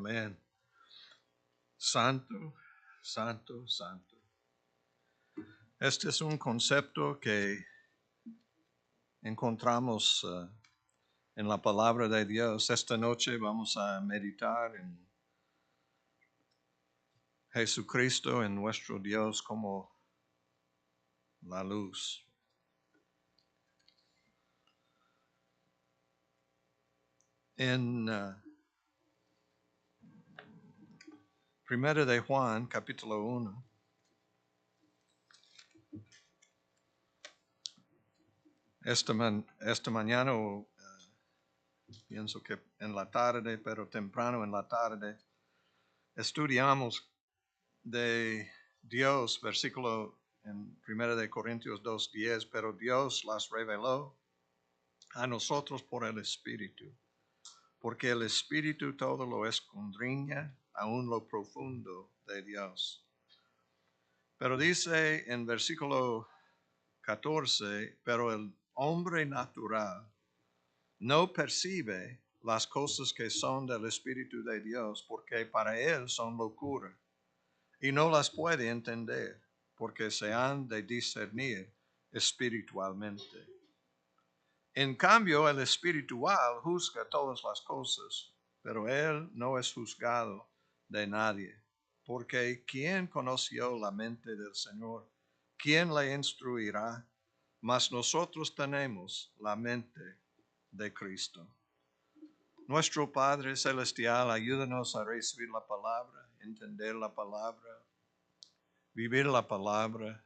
Amén. Santo, santo, santo. Este es un concepto que encontramos en la palabra de Dios. Esta noche vamos a meditar en Jesucristo, en nuestro Dios como la luz. En Primera de Juan, capítulo 1, esta mañana, pienso que en la tarde, pero temprano en la tarde, estudiamos de Dios, versículo en 1 de Corintios 2:10, pero Dios las reveló a nosotros por el Espíritu, porque el Espíritu todo lo escudriña, aún lo profundo de Dios. Pero dice en versículo 14, pero el hombre natural no percibe las cosas que son del Espíritu de Dios, porque para él son locura, y no las puede entender, porque se han de discernir espiritualmente. En cambio, el espiritual juzga todas las cosas, pero él no es juzgado de nadie, porque ¿quién conoció la mente del Señor? ¿Quién le instruirá? Mas nosotros tenemos la mente de Cristo. Nuestro Padre Celestial, ayúdanos a recibir la palabra, entender la palabra, vivir la palabra.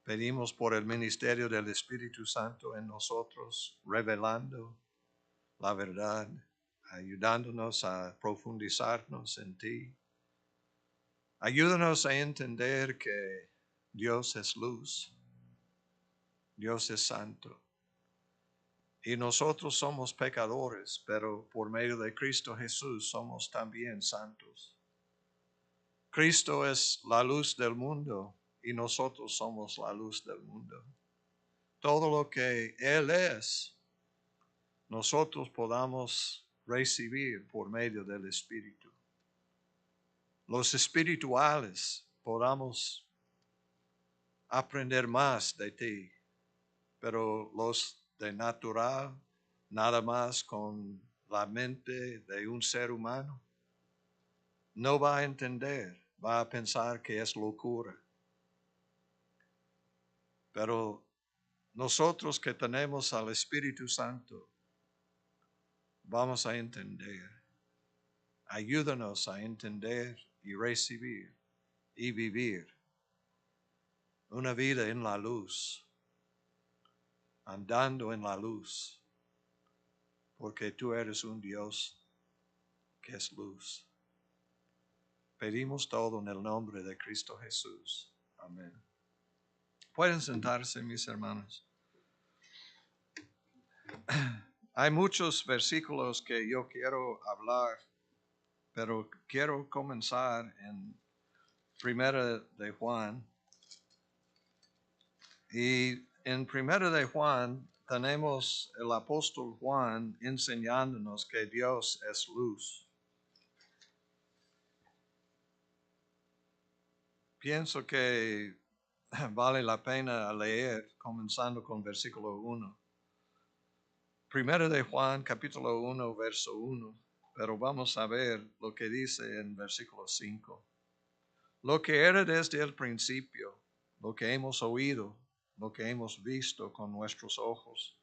Pedimos por el ministerio del Espíritu Santo en nosotros, revelando la verdad, ayudándonos a profundizarnos en ti. Ayúdanos a entender que Dios es luz, Dios es santo. Y nosotros somos pecadores, pero por medio de Cristo Jesús somos también santos. Cristo es la luz del mundo y nosotros somos la luz del mundo. Todo lo que Él es, nosotros podamos recibir por medio del Espíritu. Los espirituales podamos aprender más de ti, pero los de natural, nada más con la mente de un ser humano, no va a entender, va a pensar que es locura. Pero nosotros que tenemos al Espíritu Santo, vamos a entender. Ayúdanos a entender y recibir y vivir una vida en la luz, andando en la luz, porque tú eres un Dios que es luz. Pedimos todo en el nombre de Cristo Jesús. Amén. Pueden sentarse, mis hermanos. Hay muchos versículos que yo quiero hablar, pero quiero comenzar en Primera de Juan. Y en Primera de Juan tenemos el apóstol Juan enseñándonos que Dios es luz. Pienso que vale la pena leer, comenzando con versículo 1. Primera de Juan, capítulo 1, verso 1. Pero vamos a ver lo que dice en versículo 5. Lo que era desde el principio, lo que hemos oído, lo que hemos visto con nuestros ojos,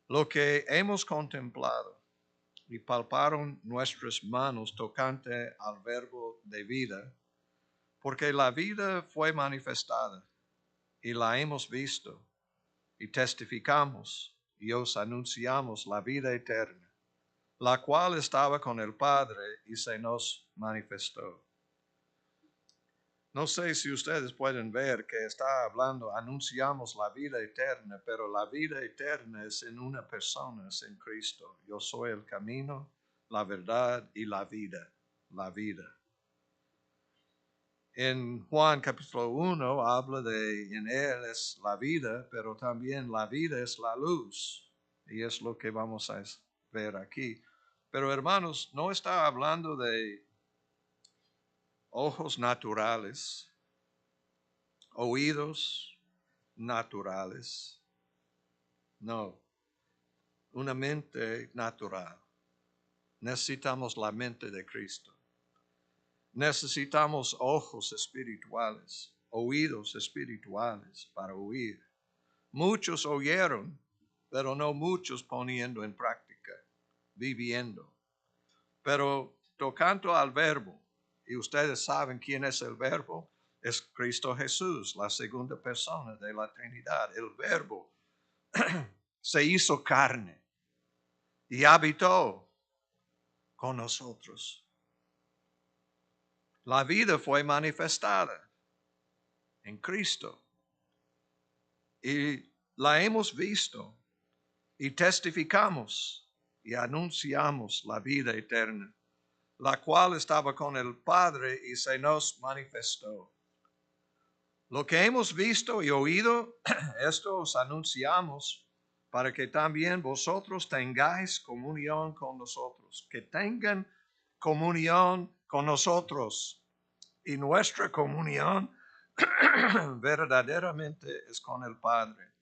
lo que hemos contemplado y palparon nuestras manos tocante al verbo de vida, porque la vida fue manifestada y la hemos visto y testificamos y os anunciamos la vida eterna, la cual estaba con el Padre y se nos manifestó. No sé si ustedes pueden ver que está hablando, anunciamos la vida eterna, pero la vida eterna es en una persona, es en Cristo. Yo soy el camino, la verdad y la vida, la vida. En Juan capítulo 1 habla de en Él es la vida, pero también la vida es la luz. Y es lo que vamos a ver aquí. Pero hermanos, no está hablando de ojos naturales, oídos naturales. No, una mente natural. Necesitamos la mente de Cristo. Necesitamos ojos espirituales, oídos espirituales para oír. Muchos oyeron, pero no muchos poniendo en práctica, viviendo. Pero tocando al verbo, y ustedes saben quién es el verbo, es Cristo Jesús, la segunda persona de la Trinidad. El verbo se hizo carne y habitó con nosotros. La vida fue manifestada en Cristo y la hemos visto y testificamos y anunciamos la vida eterna, la cual estaba con el Padre y se nos manifestó. Lo que hemos visto y oído, esto os anunciamos para que también vosotros tengáis comunión con nosotros, que tengan comunión con nosotros. Y nuestra comunión verdaderamente es con el Padre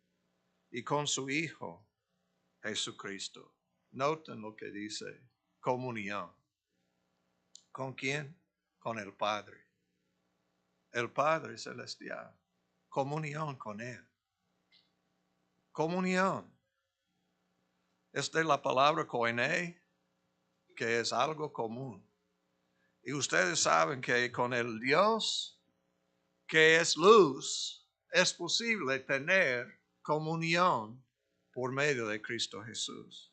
y con su Hijo Jesucristo. Noten lo que dice, comunión. ¿Con quién? Con el Padre. El Padre Celestial. Comunión con Él. Comunión. Es de la palabra koine, que es algo común. Y ustedes saben que con el Dios que es luz, es posible tener comunión por medio de Cristo Jesús.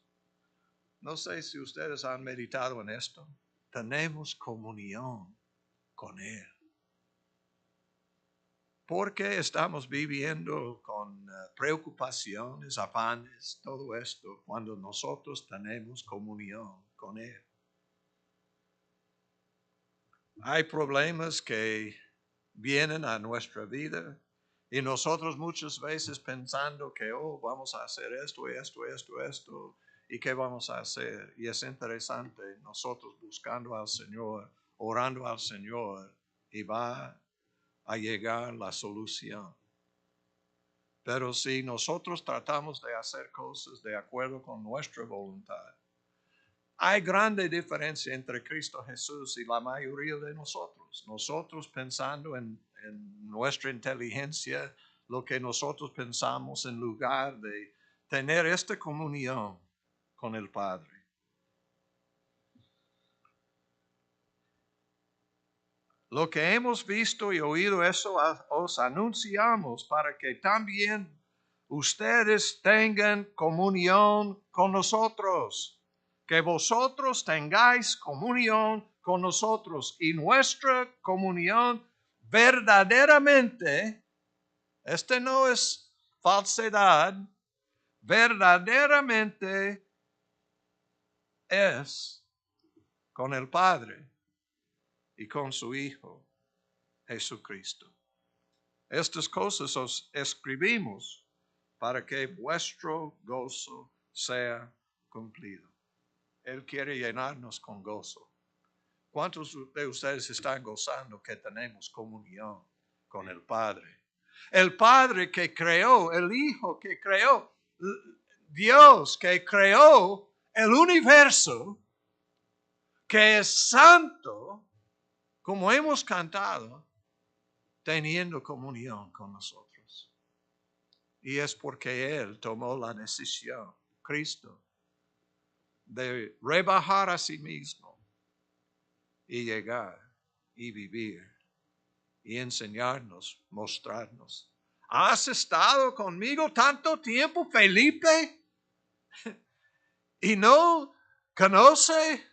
No sé si ustedes han meditado en esto. Tenemos comunión con Él. ¿Por qué estamos viviendo con preocupaciones, afanes, todo esto, cuando nosotros tenemos comunión con Él? Hay problemas que vienen a nuestra vida y nosotros muchas veces pensando que, vamos a hacer esto, y qué vamos a hacer. Y es interesante nosotros buscando al Señor, orando al Señor, y va a llegar la solución. Pero si nosotros tratamos de hacer cosas de acuerdo con nuestra voluntad, hay grande diferencia entre Cristo Jesús y la mayoría de nosotros. Nosotros pensando en nuestra inteligencia, lo que nosotros pensamos en lugar de tener esta comunión con el Padre. Lo que hemos visto y oído, eso os anunciamos para que también ustedes tengan comunión con nosotros. Que vosotros tengáis comunión con nosotros y nuestra comunión verdaderamente, este no es falsedad, verdaderamente es con el Padre y con su Hijo Jesucristo. Estas cosas os escribimos para que vuestro gozo sea cumplido. Él quiere llenarnos con gozo. ¿Cuántos de ustedes están gozando que tenemos comunión con el Padre? El Padre que creó, el Hijo que creó, Dios que creó el universo, que es santo, como hemos cantado, teniendo comunión con nosotros. Y es porque Él tomó la decisión, Cristo, de rebajar a sí mismo y llegar y vivir y enseñarnos, mostrarnos. ¿Has estado conmigo tanto tiempo, Felipe? ¿Y no conoce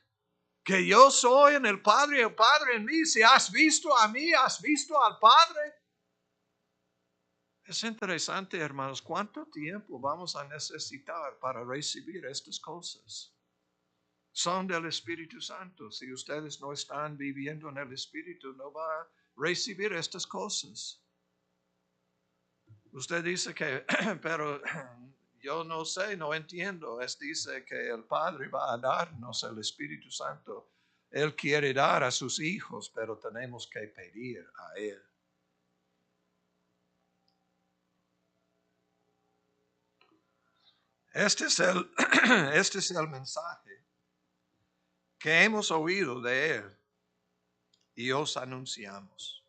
que yo soy en el Padre y el Padre en mí? Si has visto a mí, has visto al Padre. Es interesante, hermanos, cuánto tiempo vamos a necesitar para recibir estas cosas. Son del Espíritu Santo. Si ustedes no están viviendo en el Espíritu, no va a recibir estas cosas. Usted dice que, pero yo no sé, no entiendo. Dice que el Padre va a darnos el Espíritu Santo. Él quiere dar a sus hijos, pero tenemos que pedir a Él. Este es el, este es el mensaje que hemos oído de Él y os anunciamos.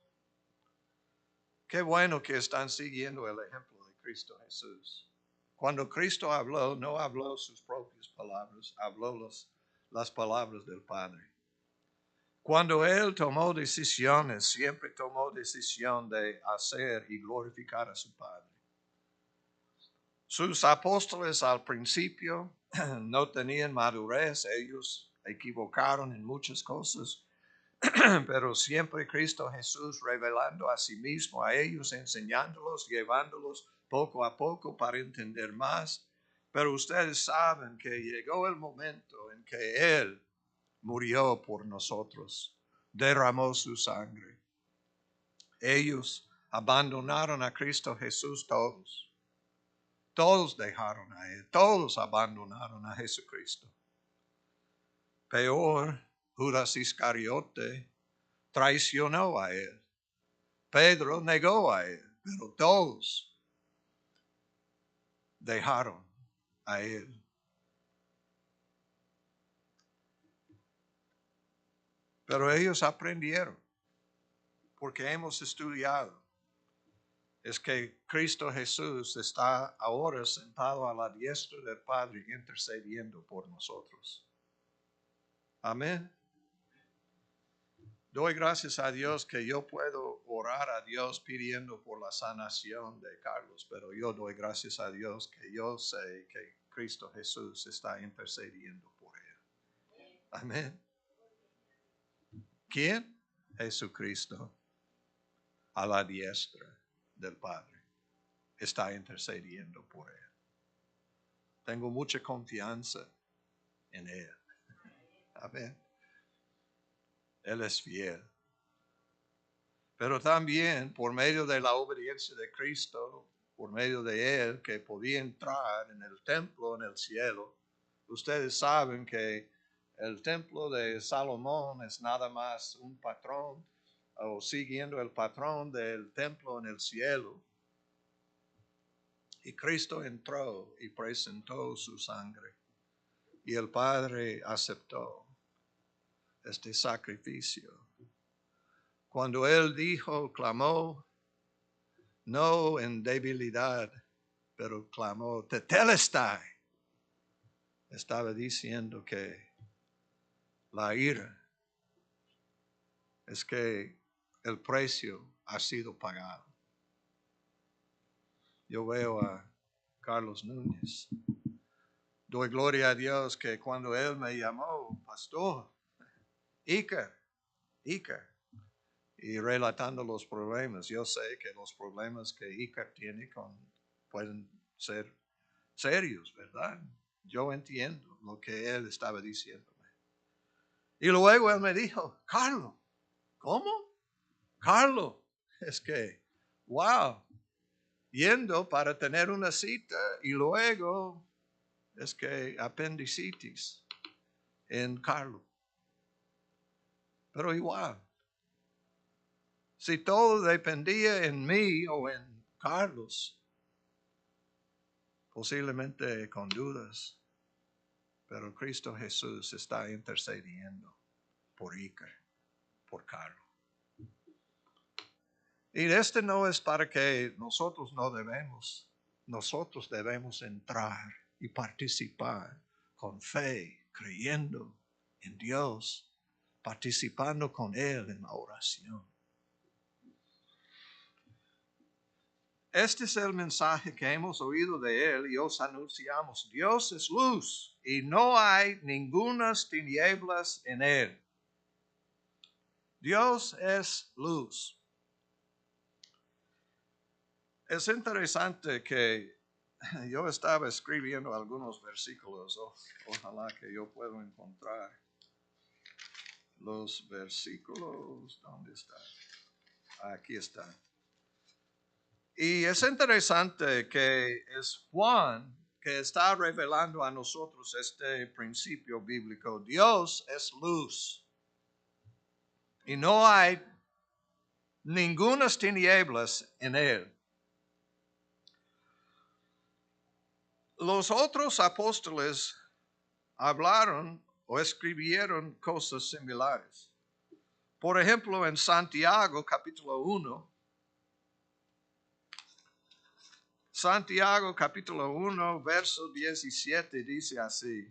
Qué bueno que están siguiendo el ejemplo de Cristo Jesús. Cuando Cristo habló, no habló sus propias palabras, habló las palabras del Padre. Cuando Él tomó decisiones, siempre tomó decisión de hacer y glorificar a su Padre. Sus apóstoles al principio no tenían madurez, ellos equivocaron en muchas cosas, pero siempre Cristo Jesús revelando a sí mismo a ellos, enseñándolos, llevándolos poco a poco para entender más. Pero ustedes saben que llegó el momento en que Él murió por nosotros, derramó su sangre. Ellos abandonaron a Cristo Jesús todos. Todos dejaron a Él, todos abandonaron a Jesucristo. Peor, Judas Iscariote traicionó a Él. Pedro negó a Él, pero todos dejaron a Él. Pero ellos aprendieron, porque hemos estudiado, es que Cristo Jesús está ahora sentado a la diestra del Padre intercediendo por nosotros. Amén. Doy gracias a Dios que yo puedo orar a Dios pidiendo por la sanación de Carlos, pero yo doy gracias a Dios que yo sé que Cristo Jesús está intercediendo por él. Amén. ¿Quién? Jesucristo a la diestra del Padre está intercediendo por él. Tengo mucha confianza en él. Amén. Él es fiel. Pero también por medio de la obediencia de Cristo, por medio de Él, que podía entrar en el templo en el cielo. Ustedes saben que el templo de Salomón es nada más un patrón, o siguiendo el patrón del templo en el cielo. Y Cristo entró y presentó su sangre. Y el Padre aceptó este sacrificio. Cuando Él dijo, clamó, no en debilidad, pero clamó, tetelestai. Estaba diciendo que la ira es que el precio ha sido pagado. Yo veo a Carlos Núñez. Doy gloria a Dios que cuando él me llamó, pastor, Iker, y relatando los problemas, yo sé que los problemas que Iker tiene pueden ser serios, ¿verdad? Yo entiendo lo que él estaba diciéndome. Y luego él me dijo, Carlos, ¿cómo? Carlos, es que, wow, yendo para tener una cita y luego es que apendicitis en Carlos. Pero igual, si todo dependía en mí o en Carlos, posiblemente con dudas, pero Cristo Jesús está intercediendo por Iker, por Carlos. Y este no es para que nosotros debemos entrar y participar con fe, creyendo en Dios, participando con Él en la oración. Este es el mensaje que hemos oído de Él y os anunciamos. Dios es luz y no hay ningunas tinieblas en Él. Dios es luz. Es interesante que yo estaba escribiendo algunos versículos. Ojalá que yo pueda encontrar los versículos. ¿Dónde están? Aquí están. Y es interesante que es Juan que está revelando a nosotros este principio bíblico. Dios es luz y no hay ningunas tinieblas en él. Los otros apóstoles hablaron o escribieron cosas similares. Por ejemplo, en Santiago capítulo 1, Santiago capítulo 1, verso 17 dice así: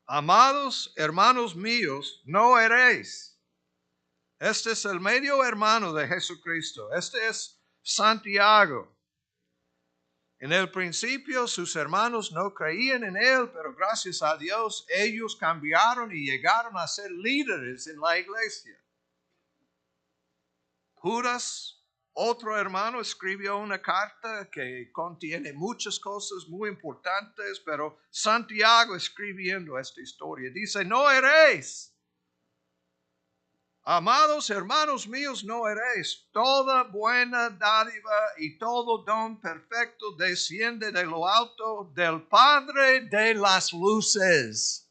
Amados hermanos míos, no eréis. Este es el medio hermano de Jesucristo. Este es Santiago. En el principio sus hermanos no creían en él, pero gracias a Dios ellos cambiaron y llegaron a ser líderes en la iglesia. Judas, otro hermano, escribió una carta que contiene muchas cosas muy importantes, pero Santiago escribiendo esta historia dice: no eréis. Amados hermanos míos, no eréis. Toda buena dádiva y todo don perfecto desciende de lo alto del Padre de las luces,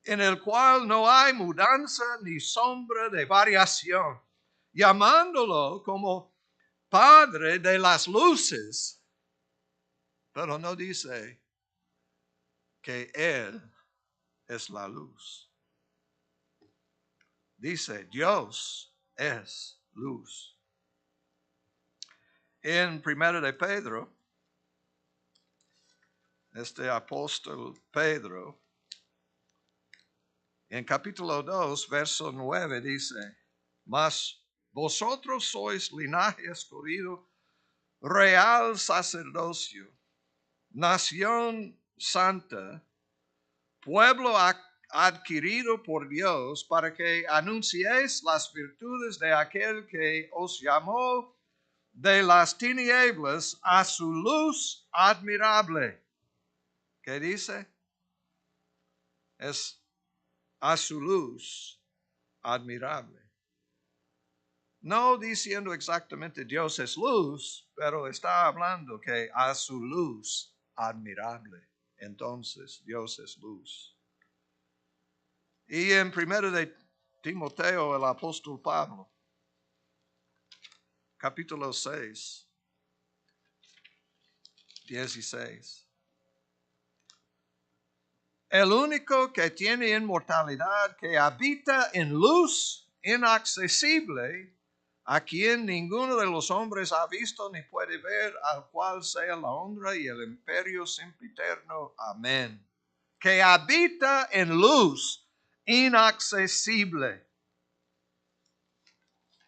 en el cual no hay mudanza ni sombra de variación. Llamándolo como Padre de las luces, pero no dice que Él es la luz. Dice, Dios es luz. En 1 de Pedro, este apóstol Pedro, en capítulo 2, verso 9 dice: Mas vosotros sois linaje escogido, real sacerdocio, nación santa, pueblo adquirido por Dios, para que anunciéis las virtudes de aquel que os llamó de las tinieblas a su luz admirable. ¿Qué dice? Es a su luz admirable. No diciendo exactamente Dios es luz, pero está hablando que a su luz admirable. Entonces Dios es luz. Y en 1 de Timoteo, el apóstol Pablo, capítulo 6, 16. El único que tiene inmortalidad, que habita en luz inaccesible, a quien ninguno de los hombres ha visto ni puede ver, al cual sea la honra y el imperio sempiterno. Amén. Que habita en luz inaccesible.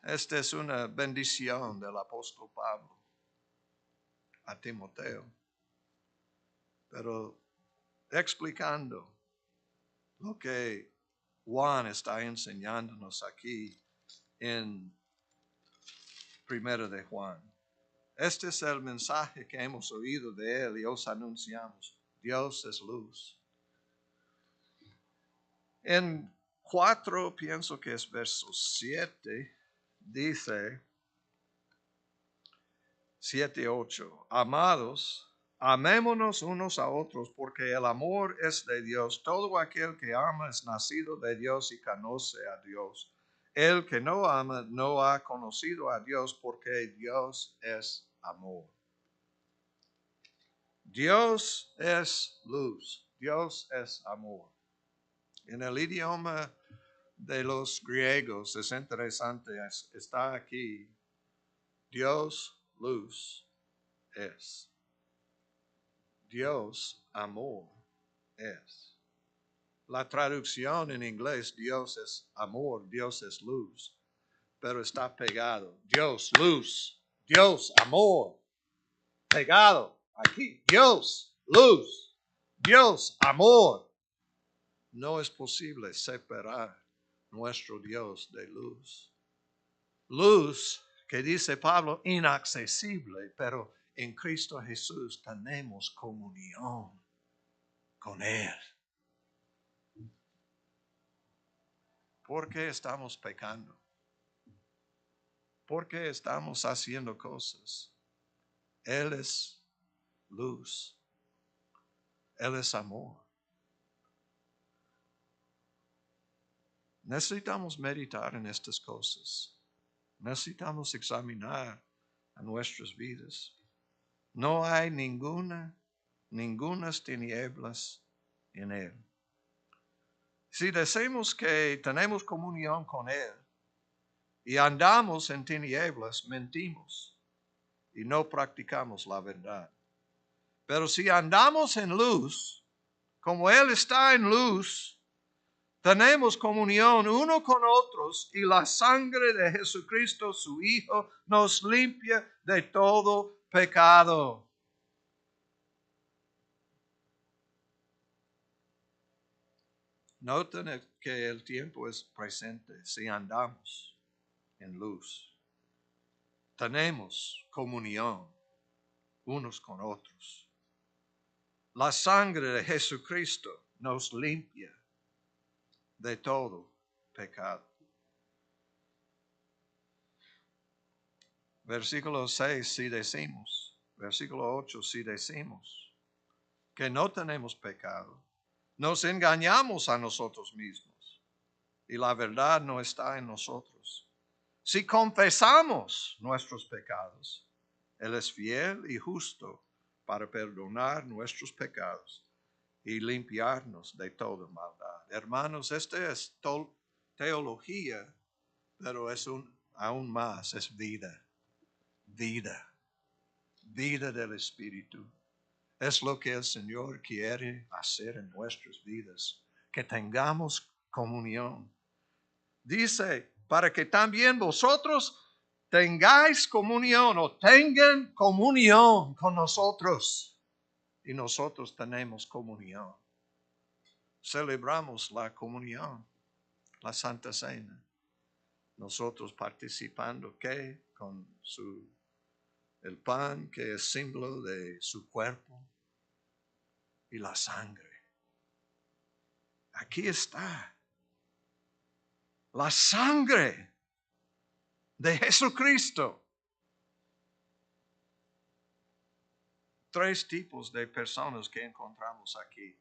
Esta es una bendición del apóstol Pablo a Timoteo. Pero explicando lo que Juan está enseñándonos aquí en 1 de Juan. Este es el mensaje que hemos oído de él y os anunciamos. Dios es luz. En 4, pienso que es verso 7, dice 7:8. Amados, amémonos unos a otros, porque el amor es de Dios. Todo aquel que ama es nacido de Dios y conoce a Dios. El que no ama no ha conocido a Dios, porque Dios es amor. Dios es luz. Dios es amor. En el idioma de los griegos es interesante. Está aquí. Dios, luz, es. Dios, amor, es. La traducción en inglés, Dios es amor, Dios es luz, pero está pegado. Dios, luz, Dios, amor, pegado aquí. Dios, luz, Dios, amor. No es posible separar nuestro Dios de luz. Luz, que dice Pablo, inaccesible, pero en Cristo Jesús tenemos comunión con Él. ¿Por qué estamos pecando? ¿Por qué estamos haciendo cosas? Él es luz. Él es amor. Necesitamos meditar en estas cosas. Necesitamos examinar a nuestras vidas. No hay ningunas tinieblas en Él. Si decimos que tenemos comunión con Él y andamos en tinieblas, mentimos y no practicamos la verdad. Pero si andamos en luz, como Él está en luz, tenemos comunión uno con otros y la sangre de Jesucristo, su Hijo, nos limpia de todo pecado. Noten que el tiempo es presente si andamos en luz. Tenemos comunión unos con otros. La sangre de Jesucristo nos limpia de todo pecado. Versículo 6, si decimos, versículo 8, si decimos que no tenemos pecado, nos engañamos a nosotros mismos y la verdad no está en nosotros. Si confesamos nuestros pecados, Él es fiel y justo para perdonar nuestros pecados y limpiarnos de toda maldad. Hermanos, esta es teología, pero es aún más, es vida del Espíritu. Es lo que el Señor quiere hacer en nuestras vidas, que tengamos comunión. Dice, para que también vosotros tengáis comunión o tengan comunión con nosotros. Y nosotros tenemos comunión. Celebramos la comunión, la Santa Cena. Nosotros participando ¿qué? Con el pan que es símbolo de su cuerpo y la sangre. Aquí está la sangre de Jesucristo. 3 tipos de personas que encontramos aquí.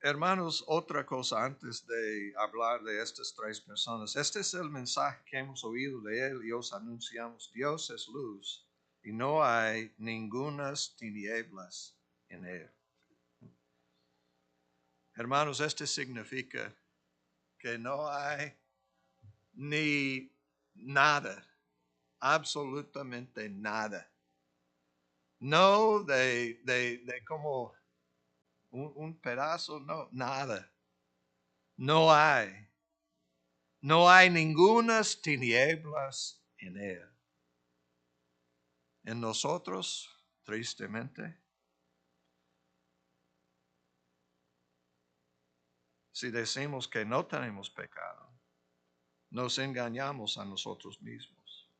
Hermanos, otra cosa antes de hablar de estas 3 personas. Este es el mensaje que hemos oído de Él y os anunciamos. Dios es luz y no hay ningunas tinieblas en Él. Hermanos, esto significa que no hay ni nada, absolutamente nada. No de como un pedazo, no, nada. No hay ningunas tinieblas en Él. En nosotros, tristemente, si decimos que no tenemos pecado, nos engañamos a nosotros mismos.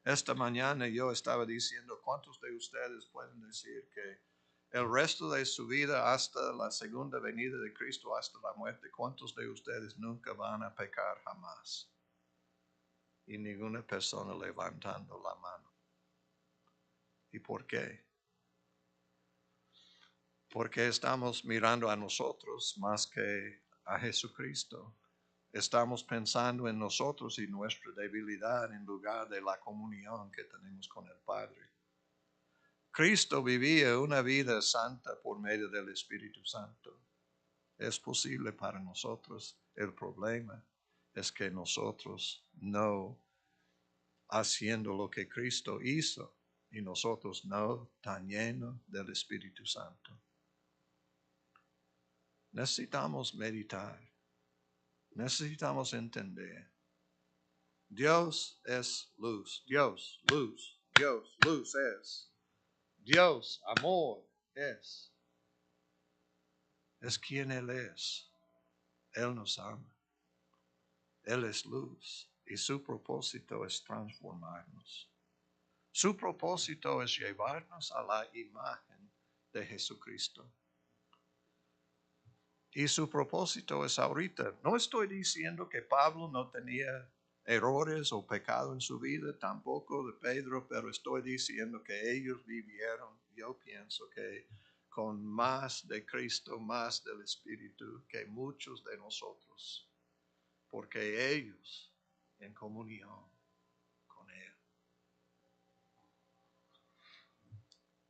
Esta mañana yo estaba diciendo, ¿cuántos de ustedes pueden decir que el resto de su vida hasta la segunda venida de Cristo, hasta la muerte, cuántos de ustedes nunca van a pecar jamás? Y ninguna persona levantando la mano. ¿Y por qué? Porque estamos mirando a nosotros más que a Jesucristo. Estamos pensando en nosotros y nuestra debilidad en lugar de la comunión que tenemos con el Padre. Cristo vivía una vida santa por medio del Espíritu Santo. Es posible para nosotros. El problema es que nosotros no haciendo lo que Cristo hizo y nosotros no tan llenos del Espíritu Santo. Necesitamos meditar. Necesitamos entender. Dios es luz. Dios, luz. Dios, luz es. Dios, amor es. Es quien Él es. Él nos ama. Él es luz. Y su propósito es transformarnos. Su propósito es llevarnos a la imagen de Jesucristo. Y su propósito es ahorita. No estoy diciendo que Pablo no tenía errores o pecado en su vida, tampoco de Pedro, pero estoy diciendo que ellos vivieron, yo pienso que con más de Cristo, más del Espíritu que muchos de nosotros, porque ellos en comunión con Él.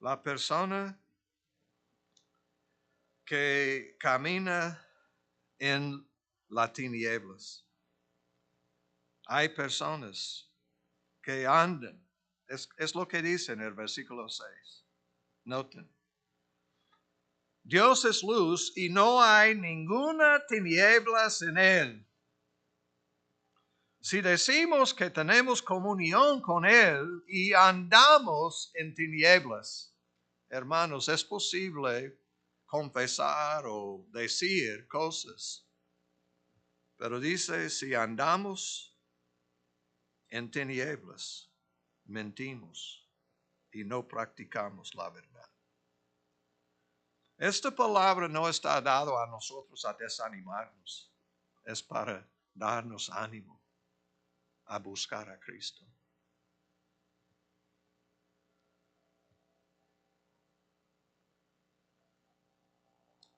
La persona que camina en las tinieblas. Hay personas que andan, es lo que dice en el versículo 6. Noten. Dios es luz y no hay ninguna tinieblas en él. Si decimos que tenemos comunión con Él y andamos en tinieblas, hermanos, es posible confesar o decir cosas. Pero dice, si andamos en tinieblas, mentimos y no practicamos la verdad. Esta palabra no está dada a nosotros a desanimarnos, es para darnos ánimo a buscar a Cristo.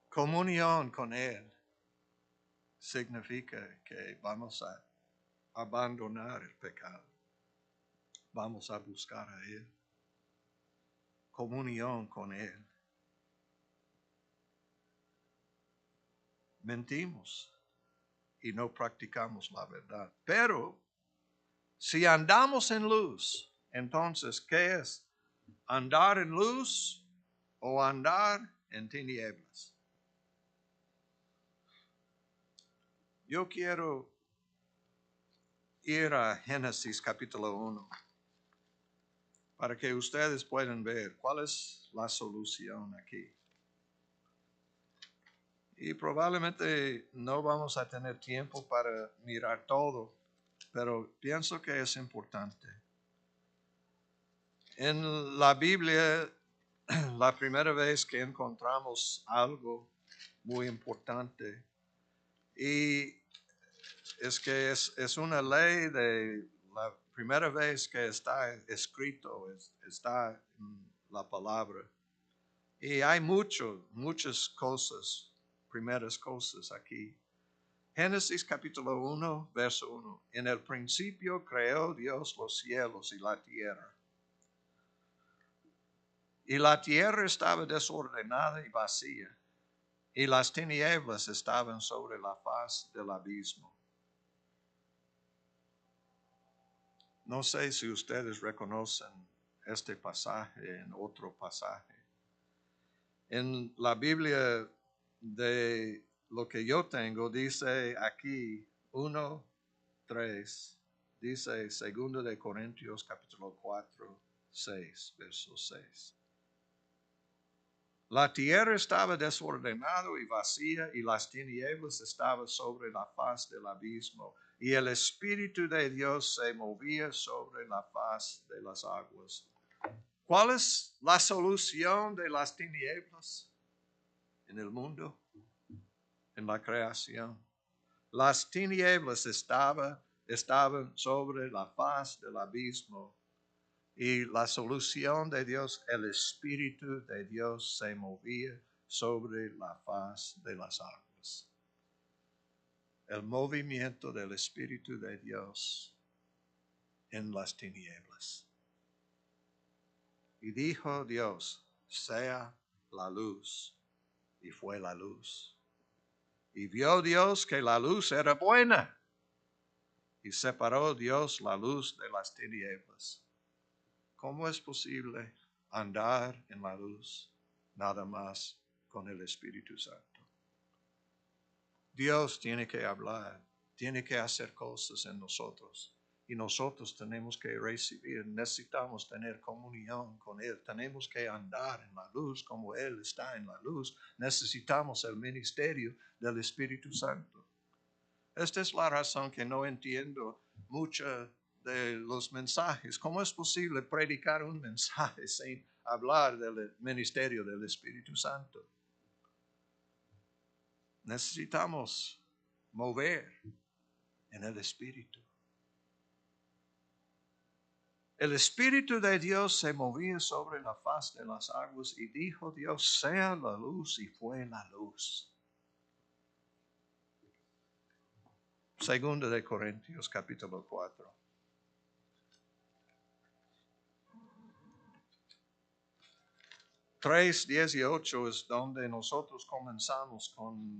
Comunión con Él significa que vamos a abandonar el pecado. Vamos a buscar a Él. Comunión con Él. Mentimos y no practicamos la verdad. Pero si andamos en luz, entonces, ¿qué es? ¿Andar en luz o andar en tinieblas? Yo quiero ir a Génesis capítulo 1 para que ustedes puedan ver cuál es la solución aquí. Y probablemente no vamos a tener tiempo para mirar todo, pero pienso que es importante. En la Biblia, la primera vez que encontramos algo muy importante, y es que es una ley de la primera vez que está escrito, está en la palabra. Y hay muchas cosas, primeras cosas aquí. Génesis capítulo 1, verso 1. En el principio creó Dios los cielos y la tierra. Y la tierra estaba desordenada y vacía, y las tinieblas estaban sobre la faz del abismo. No sé si ustedes reconocen este pasaje en otro pasaje. En la Biblia de lo que yo tengo, dice aquí 1:3, dice 2 de Corintios capítulo 4, 6, verso 6. La tierra estaba desordenada y vacía, y las tinieblas estaban sobre la faz del abismo, y el Espíritu de Dios se movía sobre la faz de las aguas. ¿Cuál es la solución de las tinieblas en el mundo, en la creación? Las tinieblas estaban sobre la faz del abismo. Y la solución de Dios, el Espíritu de Dios se movía sobre la faz de las aguas. El movimiento del Espíritu de Dios en las tinieblas. Y dijo Dios, sea la luz. Y fue la luz. Y vio Dios que la luz era buena. Y separó Dios la luz de las tinieblas. ¿Cómo es posible andar en la luz nada más con el Espíritu Santo? Dios tiene que hablar, tiene que hacer cosas en nosotros y nosotros tenemos que recibir, necesitamos tener comunión con Él, tenemos que andar en la luz como Él está en la luz, necesitamos el ministerio del Espíritu Santo. Esta es la razón que no entiendo mucho de los mensajes. ¿Cómo es posible predicar un mensaje sin hablar del ministerio del Espíritu Santo? Necesitamos mover en el Espíritu. El Espíritu de Dios se movía sobre la faz de las aguas y dijo Dios, sea la luz, y fue la luz. Segunda de Corintios capítulo 4. Tres, 18 es donde nosotros comenzamos con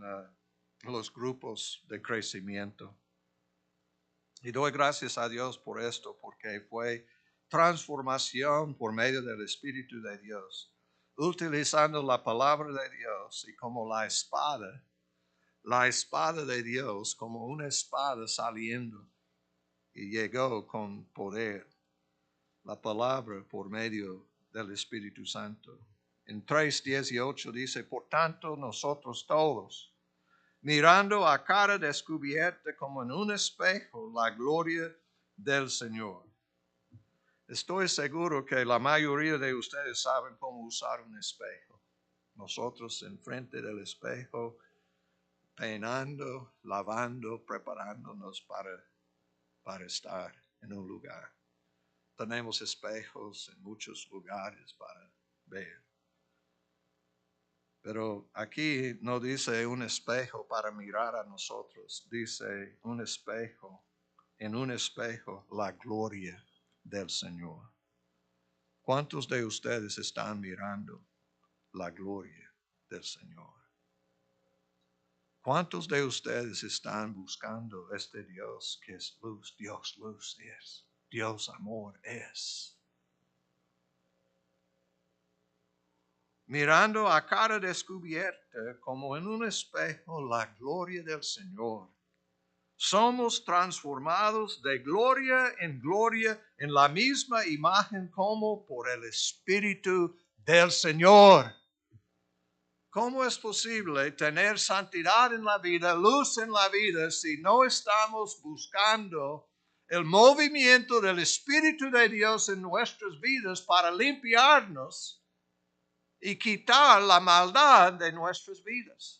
los grupos de crecimiento. Y doy gracias a Dios por esto, porque fue transformación por medio del Espíritu de Dios, utilizando la palabra de Dios y como la espada de Dios como una espada saliendo, y llegó con poder la palabra por medio del Espíritu Santo. En 3:18 dice, por tanto nosotros todos, mirando a cara descubierta como en un espejo la gloria del Señor. Estoy seguro que la mayoría de ustedes saben cómo usar un espejo. Nosotros enfrente del espejo, peinando, lavando, preparándonos para estar en un lugar. Tenemos espejos en muchos lugares para ver. Pero aquí no dice un espejo para mirar a nosotros, dice un espejo, en un espejo la gloria del Señor. ¿Cuántos de ustedes están mirando la gloria del Señor? ¿Cuántos de ustedes están buscando este Dios que es luz? Dios luz es. Dios amor es. Mirando a cara descubierta como en un espejo la gloria del Señor. Somos transformados de gloria en la misma imagen como por el Espíritu del Señor. ¿Cómo es posible tener santidad en la vida, luz en la vida, si no estamos buscando el movimiento del Espíritu de Dios en nuestras vidas para limpiarnos y quitar la maldad de nuestras vidas?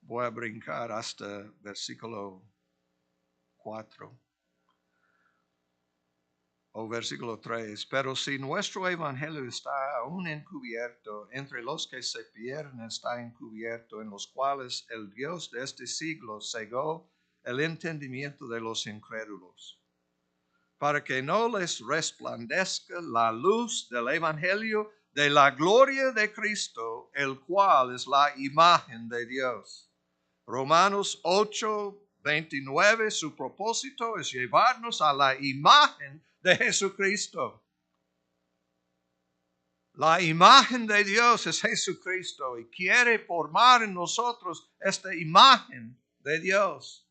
Voy a brincar hasta versículo 4 o versículo 3. Pero si nuestro evangelio está aún encubierto, entre los que se pierden está encubierto, en los cuales el Dios de este siglo cegó el entendimiento de los incrédulos, para que no les resplandezca la luz del evangelio de la gloria de Cristo, el cual es la imagen de Dios. Romanos 8:29, su propósito es llevarnos a la imagen de Jesucristo. La imagen de Dios es Jesucristo y quiere formar en nosotros esta imagen de Dios.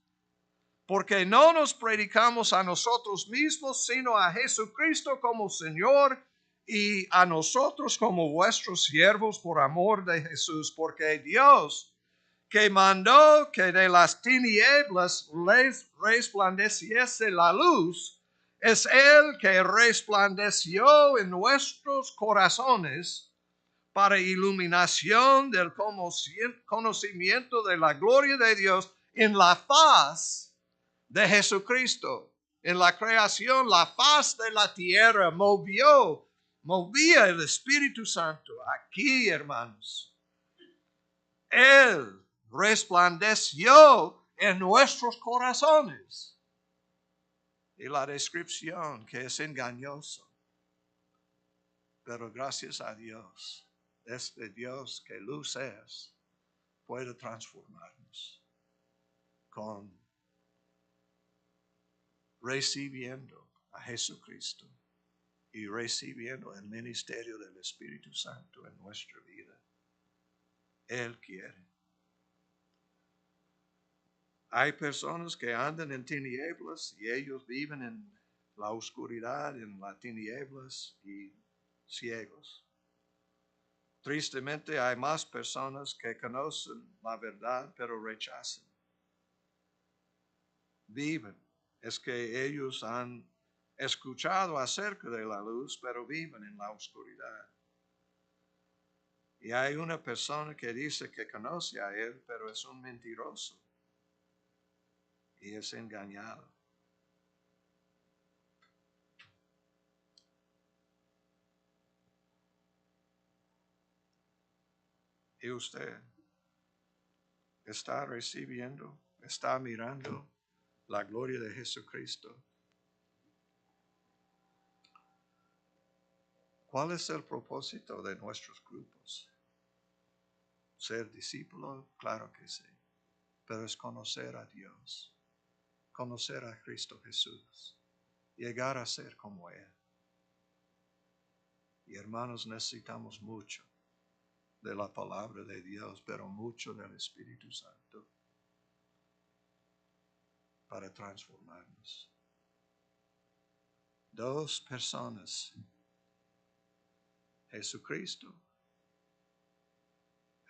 Porque no nos predicamos a nosotros mismos, sino a Jesucristo como Señor y a nosotros como vuestros siervos por amor de Jesús. Porque Dios, que mandó que de las tinieblas les resplandeciese la luz, es el que resplandeció en nuestros corazones para iluminación del conocimiento de la gloria de Dios en la faz de Jesucristo. En la creación, la faz de la tierra movía el Espíritu Santo. Aquí, hermanos, Él resplandeció en nuestros corazones. Y la descripción que es engañoso. Pero gracias a Dios, este Dios que luz es, puede transformarnos con recibiendo a Jesucristo y recibiendo el ministerio del Espíritu Santo en nuestra vida. Él quiere. Hay personas que andan en tinieblas y ellos viven en la oscuridad, en las tinieblas y ciegos. Tristemente hay más personas que conocen la verdad pero rechazan. Viven. Es que ellos han escuchado acerca de la luz pero viven en la oscuridad. Y hay una persona que dice que conoce a Él, pero es un mentiroso y es engañado. Y usted está recibiendo, está mirando la gloria de Jesucristo. ¿Cuál es el propósito de nuestros grupos? ¿Ser discípulo? Claro que sí. Pero es conocer a Dios, conocer a Cristo Jesús, llegar a ser como Él. Y hermanos, necesitamos mucho de la palabra de Dios, pero mucho del Espíritu Santo para transformarnos. Dos personas, Jesucristo,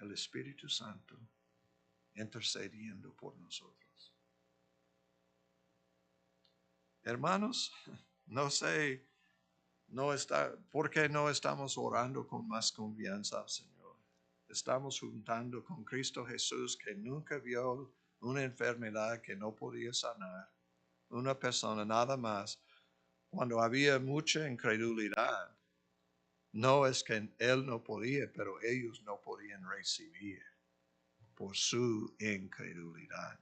el Espíritu Santo, intercediendo por nosotros. Hermanos, no sé, ¿por qué no estamos orando con más confianza al Señor? Estamos juntando con Cristo Jesús, que nunca vio una enfermedad que no podía sanar. Una persona nada más. Cuando había mucha incredulidad, no es que Él no podía, pero ellos no podían recibir por su incredulidad.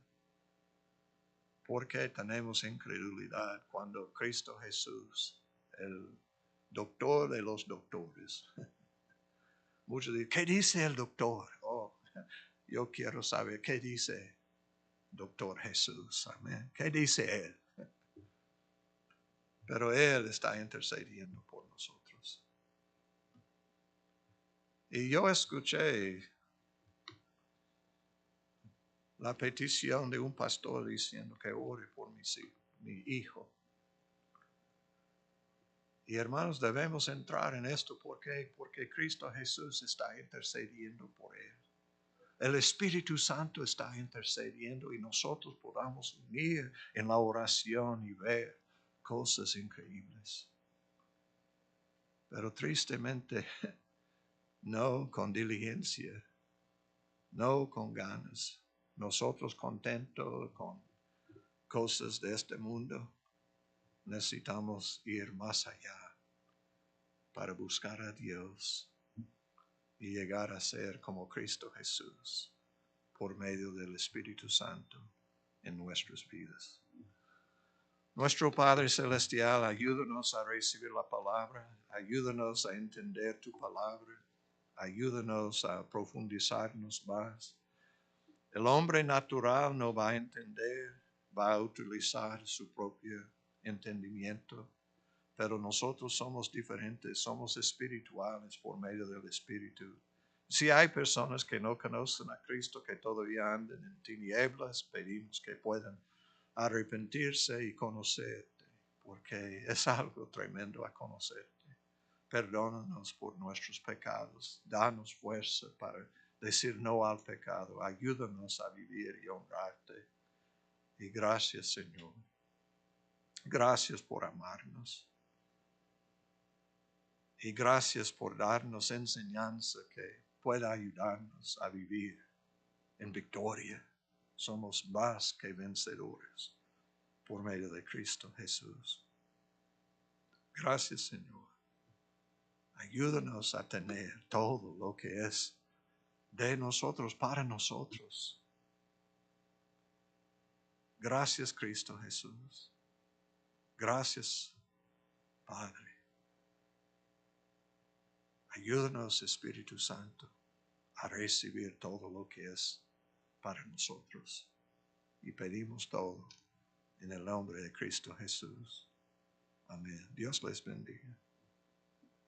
¿Por qué tenemos incredulidad cuando Cristo Jesús, el doctor de los doctores? Muchos dicen, ¿qué dice el doctor? Oh, yo quiero saber qué dice doctor Jesús. Amén. ¿Qué dice Él? Pero Él está intercediendo por nosotros. Y yo escuché la petición de un pastor diciendo que ore por mi hijo. Y hermanos, debemos entrar en esto. ¿Por qué? Porque Cristo Jesús está intercediendo por él. El Espíritu Santo está intercediendo y nosotros podamos unir en la oración y ver cosas increíbles. Pero tristemente, no con diligencia, no con ganas. Nosotros contentos con cosas de este mundo, necesitamos ir más allá para buscar a Dios y llegar a ser como Cristo Jesús por medio del Espíritu Santo en nuestras vidas. Nuestro Padre Celestial, ayúdanos a recibir la palabra, ayúdanos a entender tu palabra, ayúdanos a profundizarnos más. El hombre natural no va a entender, va a utilizar su propio entendimiento, pero nosotros somos diferentes, somos espirituales por medio del Espíritu. Si hay personas que no conocen a Cristo, que todavía andan en tinieblas, pedimos que puedan arrepentirse y conocerte, porque es algo tremendo a conocerte. Perdónanos por nuestros pecados, danos fuerza para decir no al pecado, ayúdanos a vivir y honrarte. Y gracias, Señor. Gracias por amarnos. Y gracias por darnos enseñanza que pueda ayudarnos a vivir en victoria. Somos más que vencedores por medio de Cristo Jesús. Gracias, Señor. Ayúdanos a tener todo lo que es de nosotros para nosotros. Gracias, Cristo Jesús. Gracias, Padre. Ayúdanos, Espíritu Santo, a recibir todo lo que es para nosotros. Y pedimos todo en el nombre de Cristo Jesús. Amén. Dios les bendiga.